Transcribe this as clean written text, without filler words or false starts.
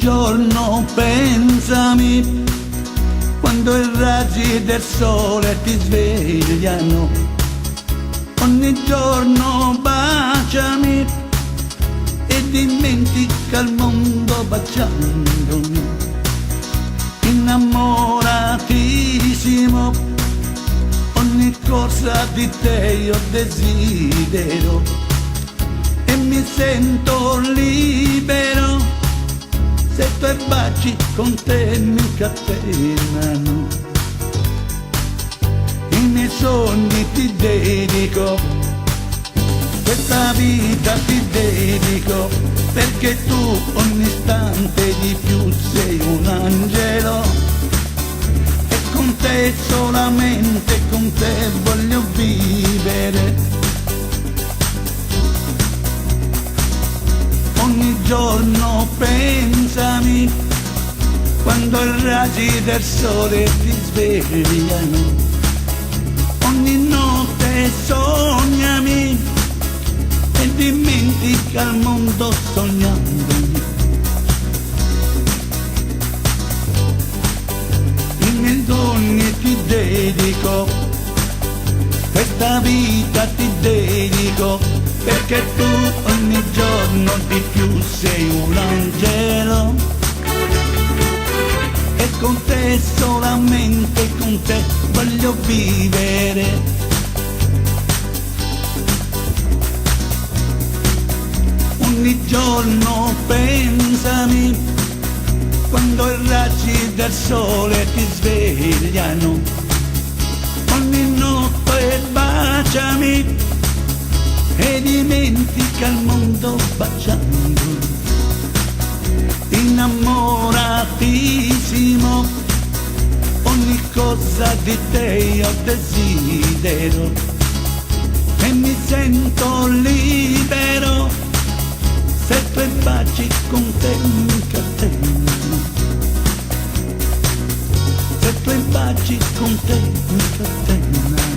giorno pensami, quando i raggi del sole ti svegliano. Ogni giorno baciami e dimentica il mondo baciandomi. Innamoratissimo, ogni cosa di te io desidero e mi sento libero se i tuoi baci con te mi incatenano. I miei sogni ti dedico, questa vita ti dedico, perché tu ogni istante di più sei un angelo e con te, solamente con te voglio vivere. Ogni giorno pensami, quando i raggi del sole ti svegliano. Ogni notte sognami e dimentica il mondo sognandomi. I miei sogni ti dedico, questa vita ti dedico, perché tu ogni giorno di più sei un angelo e con te, solamente con te voglio vivere. Ogni giorno pensami, quando i raggi del sole ti svegliano. Ogni notte baciami e dimentica il mondo baciando. Innamoratissimo, ogni cosa di te io desidero e mi sento libero se i tuoi baci con te mi incatenano. Se i tuoi baci con te mi incatenano.